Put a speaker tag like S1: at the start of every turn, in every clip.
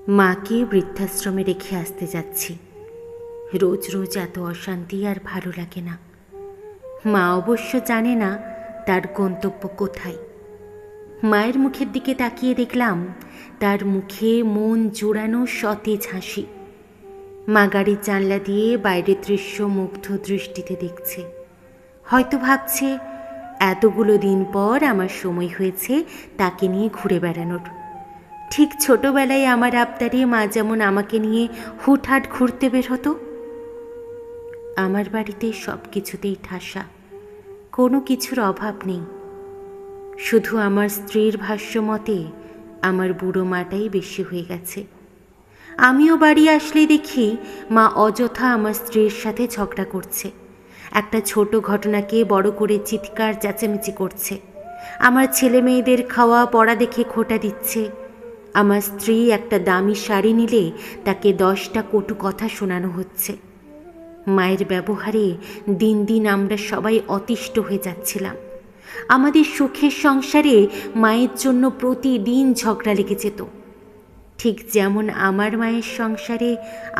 S1: মাকে বৃদ্ধাশ্রমে রেখে আসতে যাচ্ছি। রোজ রোজ এত অশান্তি আর ভালো লাগে না। মা অবশ্য জানে না তার গন্তব্য কোথায়। মায়ের মুখের দিকে তাকিয়ে দেখলাম তার মুখে মন জোড়ানো সতেজ হাসি। মা গাড়ির জানলা দিয়ে বাইরের দৃশ্য মুগ্ধ দৃষ্টিতে দেখছে। হয়তো ভাবছে এতগুলো দিন পর আমার সময় হয়েছে তাকে নিয়ে ঘুরে বেড়ানোর। ঠিক ছোটবেলায় আমার আবদারে মা যেমন আমাকে নিয়ে হুটহাট ঘুরতে বের হতো। আমার বাড়িতে সব কিছুতেই ঠাসা, কোনো কিছুর অভাব নেই। শুধু আমার স্ত্রীর ভাষ্য মতে আমার বুড়ো মাটাই বেশি হয়ে গেছে। আমিও বাড়ি আসলেই দেখি মা অযথা আমার স্ত্রীর সাথে ঝগড়া করছে। একটা ছোট ঘটনাকে বড় করে চিৎকার চেঁচামেচি করছে। আমার ছেলে মেয়েদের খাওয়া পড়া দেখে খোঁটা দিচ্ছে। আমার স্ত্রী একটা দামি শাড়ি নিলে তাকে 10টা কটু কথা শোনানো হচ্ছে। মায়ের ব্যবহারে দিন দিন আমরা সবাই অতিষ্ঠ হয়ে যাচ্ছিলাম। আমাদের সুখের সংসারে মায়ের জন্য প্রতিদিন ঝগড়া লেগে যেত, ঠিক যেমন আমার মায়ের সংসারে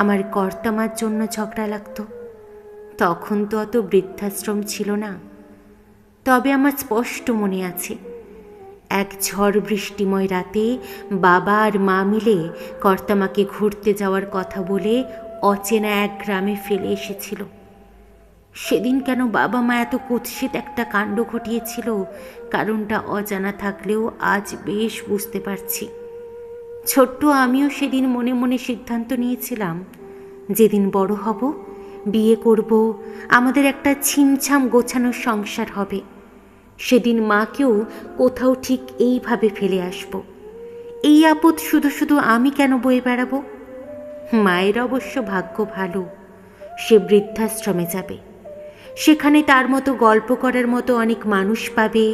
S1: আমার কর্তামার জন্য ঝগড়া লাগত। তখন তো অত বৃদ্ধাশ্রম ছিল না। তবে আমার স্পষ্ট মনে আছে, এক ঝড় বৃষ্টিময় রাতে বাবা আর মা মিলে কর্তামাকে ঘুরতে যাওয়ার কথা বলে অচেনা এক গ্রামে ফেলে এসেছিল। সেদিন কেন বাবা মা এত কুৎসিত একটা কাণ্ড ঘটিয়েছিল, কারণটা অজানা থাকলেও আজ বেশ বুঝতে পারছি। ছোট্ট আমিও সেদিন মনে মনে সিদ্ধান্ত নিয়েছিলাম, যেদিন বড় হব, বিয়ে করব, আমাদের একটা ছিমছাম গোছানো সংসার হবে, সেদিন মাকেও কোথাও ঠিক এইভাবে ফেলে আসব। এই আপদ শুধু শুধু আমি কেন বয়ে বেড়াবো? মায়ের অবশ্য ভাগ্য ভালো, সে বৃদ্ধাশ্রমে যাবে। সেখানে তার মতো গল্প করার মতো অনেক মানুষ পাবে,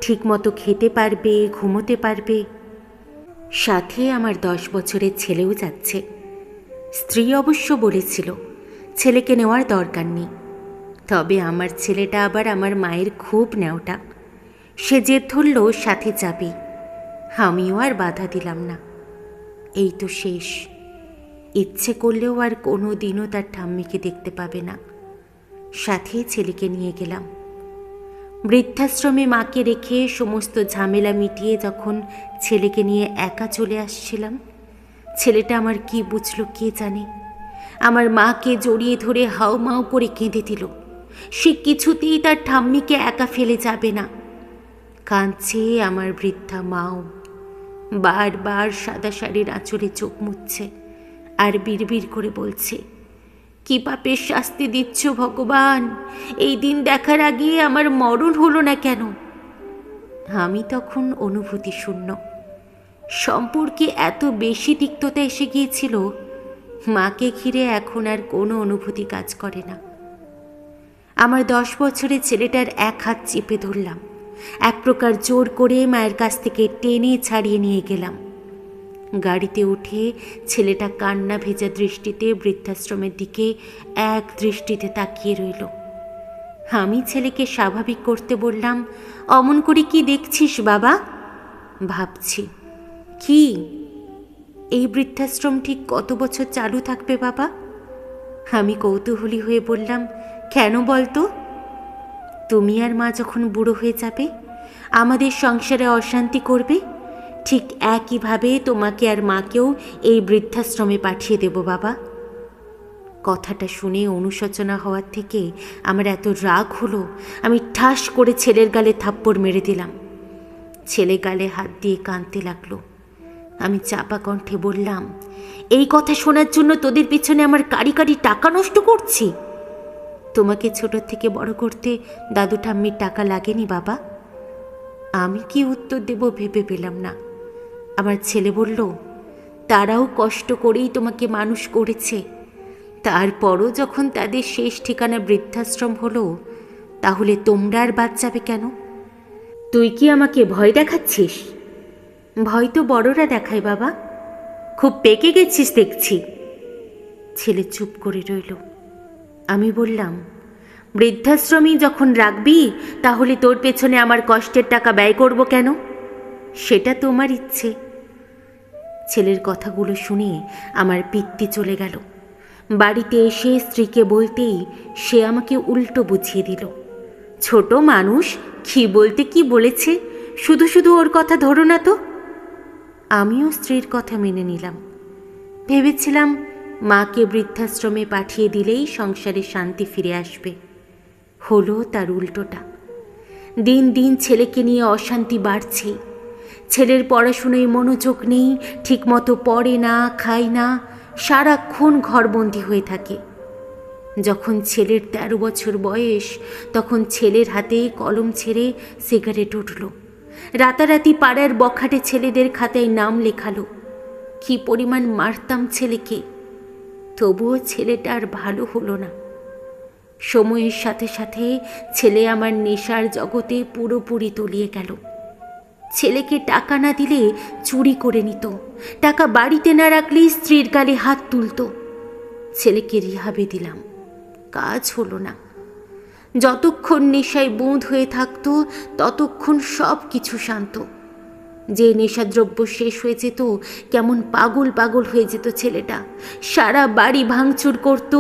S1: ঠিক মতো খেতে পারবে, ঘুমোতে পারবে। সাথে আমার 10 বছরের ছেলেও যাচ্ছে। স্ত্রী অবশ্য বলেছিল ছেলেকে নেওয়ার দরকার নেই। তবে আমার ছেলেটা আবার আমার মায়ের খুব ন্যাওটা। সে জেদ ধরল সাথে যাবে। আমিও আর বাধা দিলাম না। এই তো শেষ। ইচ্ছে করলেও আর কোনো দিনও তার ঠাম্মিকে দেখতে পাবে না। সাথে ছেলেকে নিয়ে গেলাম। বৃদ্ধাশ্রমে মাকে রেখে সমস্ত ঝামেলা মিটিয়ে যখন ছেলেকে নিয়ে একা চলে আসছিলাম, ছেলেটা আমার কি বুঝলো কে জানে। আমার মাকে জড়িয়ে ধরে হাউমাউ করে কেঁদে দিল। সে কিছুতেই তার ঠাম্মিকে একা ফেলে যাবে না। কাঁদছে আমার বৃদ্ধা মাও। বারবার সাদা শাড়ির আঁচলে চোখ মুছছে আর বিড়বিড় করে বলছে, কি পাপের শাস্তি দিচ্ছ ভগবান? এই দিন দেখার আগে আমার মরণ হলো না কেন? আমি তখন অনুভূতি শূন্য। সম্পর্কে এত বেশি তিক্ততা এসে গিয়েছিল, মাকে ঘিরে এখন আর কোনো অনুভূতি কাজ করে না। আমার 10 বছরের ছেলেটার এক হাত চেপে ধরলাম, এক প্রকার জোর করে মায়ের কাছ থেকে টেনে ছাড়িয়ে নিয়ে গেলাম। গাড়িতে উঠে ছেলেটা কান্না ভেজা দৃষ্টিতে বৃদ্ধাশ্রমের দিকে এক দৃষ্টিতে তাকিয়ে রইল। আমি ছেলেকে স্বাভাবিক করতে বললাম, অমন করে কি দেখছিস বাবা? ভাবছি। কি? এই বৃদ্ধাশ্রম ঠিক কত বছর চালু থাকবে বাবা? আমি কৌতূহলী হয়ে বললাম, কেন বলতো? তুমি আর মা যখন বুড়ো হয়ে যাবে, আমাদের সংসারে অশান্তি করবে, ঠিক একইভাবে তোমাকে আর মাকেও এই বৃদ্ধাশ্রমে পাঠিয়ে দেব বাবা। কথাটা শুনে অনুশোচনা হওয়ার থেকে আমার এত রাগ হলো, আমি ঠাস করে ছেলের গালে থাপ্পড় মেরে দিলাম। ছেলে গালে হাত দিয়ে কাঁদতে লাগলো। আমি চাপা কণ্ঠে বললাম, এই কথা শোনার জন্য তোদের পিছনে আমার কারি কারি টাকা নষ্ট করছি? তোমাকে ছোট থেকে বড় করতে দাদু ঠাম্মির টাকা লাগেনি বাবা? আমি কি উত্তর দেব ভেবে পেলাম না। আমার ছেলে বলল, তারাও কষ্ট করেই তোমাকে মানুষ করেছে, তারপরও যখন তাদের শেষ ঠিকানা বৃদ্ধাশ্রম হলো, তাহলে তোমরা আর বাদ যাবে কেন? তুই কি আমাকে ভয় দেখাচ্ছিস? ভয় তো বড়রা দেখায় বাবা। খুব পেকে গেছিস দেখছি। ছেলে চুপ করে রইল। আমি বললাম, বৃদ্ধাশ্রমই যখন রাখবি, তাহলে তোর পেছনে আমার কষ্টের টাকা ব্যয় করব কেন? সেটা তোমার ইচ্ছে। ছেলের কথাগুলো শুনে আমার পিত্তি চলে গেল। বাড়িতে এসে স্ত্রীকে বলতেই সে আমাকে উল্টো বুঝিয়ে দিল। ছোট মানুষ, কি বলতে কি বলেছে, শুধু শুধু ওর কথা ধরো না তো। আমিও স্ত্রীর কথা মেনে নিলাম। ভেবেছিলাম মাকে বৃদ্ধাশ্রমে পাঠিয়ে দিলেই সংসারে শান্তি ফিরে আসবে। হলো তার উল্টোটা। দিন দিন ছেলেকে নিয়ে অশান্তি বাড়ছে। ছেলের পড়াশুনোয় মনোযোগ নেই, ঠিকমতো পড়ে না, খায় না, সারাক্ষণ ঘরবন্দি হয়ে থাকে। যখন ছেলের 13 বছর বয়স, তখন ছেলের হাতে কলম ছেড়ে সিগারেট উঠল। রাতারাতি পাড়ার বখাটে ছেলেদের খাতায় নাম লেখালো। কি পরিমাণ মারতাম ছেলেকে, তবুও ছেলেটা আর ভালো হলো না। সময়ের সাথে সাথে ছেলে আমার নেশার জগতে পুরোপুরি তলিয়ে গেল। ছেলেকে টাকা না দিলে চুরি করে নিত, টাকা বাড়িতে না রাখলে স্ত্রীর গালে হাত তুলত। ছেলেকে রিহাবে দিলাম, কাজ হলো না। যতক্ষণ নেশায় বোঁদ হয়ে থাকতো ততক্ষণ সব কিছু শান্ত। যে নেশাদ্রব্য শেষ হয়ে যেত, কেমন পাগল পাগল হয়ে যেত ছেলেটা। সারা বাড়ি ভাঙচুর করত,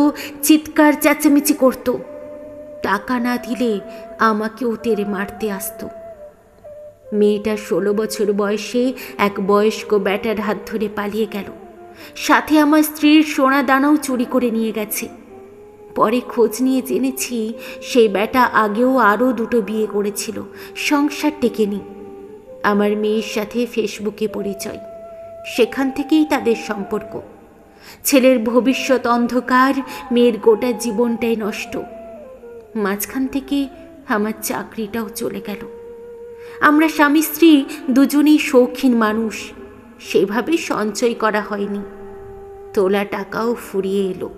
S1: চিৎকার চেঁচামেচি করত। টাকা না দিলে আমাকেও তেড়ে মারতে আসতো। মেয়েটা 16 বছর বয়সে এক বয়স্ক ব্যাটার হাত ধরে পালিয়ে গেল। সাথে আমার স্ত্রীর সোনা দানাও চুরি করে নিয়ে গেছে। পরে খোঁজ নিয়ে জেনেছি সেই ব্যাটা আগেও আরও 2টো বিয়ে করেছিল, সংসার টেকেনি। আমার মেয়ের সাথে ফেসবুকে পরিচয়, সেখান থেকেই তাদের সম্পর্ক। ছেলের ভবিষ্যৎ অন্ধকার, মেয়ের গোটা জীবনটাই নষ্ট। মাঝখান থেকে আমার চাকরিটাও চলে গেল। আমরা স্বামী স্ত্রী দুজনেই শৌখিন মানুষ, সেভাবে সঞ্চয় করা হয়নি। তোলা টাকাও ফুরিয়ে এলো।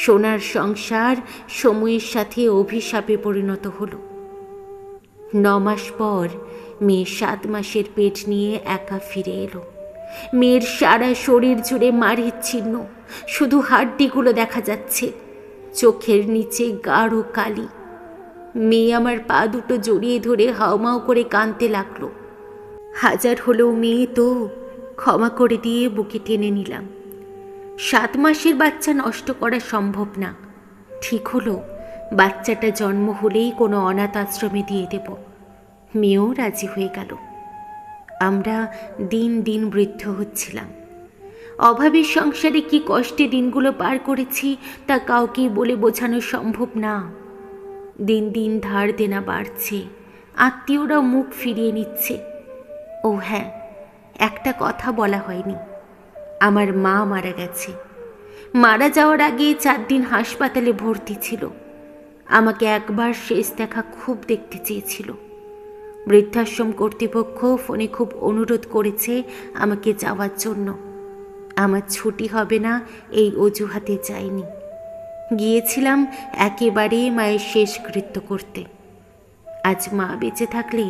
S1: সোনার সংসার সময়ের সাথে অভিশাপে পরিণত হলো। 9 মাস পর মেয়ে 7 মাসের পেট নিয়ে একা ফিরে এলো। মেয়ের সারা শরীর জুড়ে মারের চিহ্ন, শুধু হাড্ডিগুলো দেখা যাচ্ছে, চোখের নিচে গাঢ় কালি। মেয়ে আমার পা দুটো জড়িয়ে ধরে হাউমাউ করে কাঁদতে লাগলো। হাজার হলেও মেয়ে তো, ক্ষমা করে দিয়ে বুকে টেনে নিলাম। 7 মাসের বাচ্চা নষ্ট করা সম্ভব না। ঠিক হলো বাচ্চাটা জন্ম হলেই কোনো অনাথ আশ্রমে দিয়ে দেব। মেয়েও রাজি হয়ে গেল। আমরা দিন দিন বৃদ্ধ হচ্ছিলাম। অভাবের সংসারে কি কষ্টে দিনগুলো পার করেছি তা কাউকে বলে বোঝানো সম্ভব না। দিন দিন ধার দেনা বাড়ছে, আত্মীয়রাও মুখ ফিরিয়ে নিচ্ছে। ও হ্যাঁ, একটা কথা বলা হয়নি, আমার মা মারা গেছে। মারা যাওয়ার আগে 4 দিন হাসপাতালে ভর্তি ছিল। আমাকে একবার শেষ দেখা খুব দেখতে চেয়েছিল। বৃদ্ধাশ্রম কর্তৃপক্ষ ফোনে খুব অনুরোধ করেছে আমাকে যাওয়ার জন্য। আমার ছুটি হবে না এই অজুহাতে যাইনি। গিয়েছিলাম একেবারে মায়ের শেষকৃত্য করতে। আজ মা বেঁচে থাকলে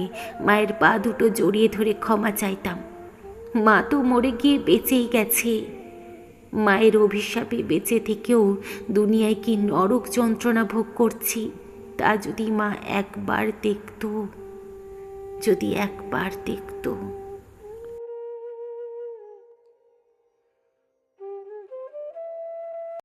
S1: মায়ের পা দুটো জড়িয়ে ধরে ক্ষমা চাইতাম। মা তো মরে গিয়ে বেঁচেই গেছে। মায়ের অভিশাপে বেঁচে থেকেও দুনিয়ায় কি নরক যন্ত্রণা ভোগ করছি তা যদি মা একবার দেখতো, যদি একবার দেখতো।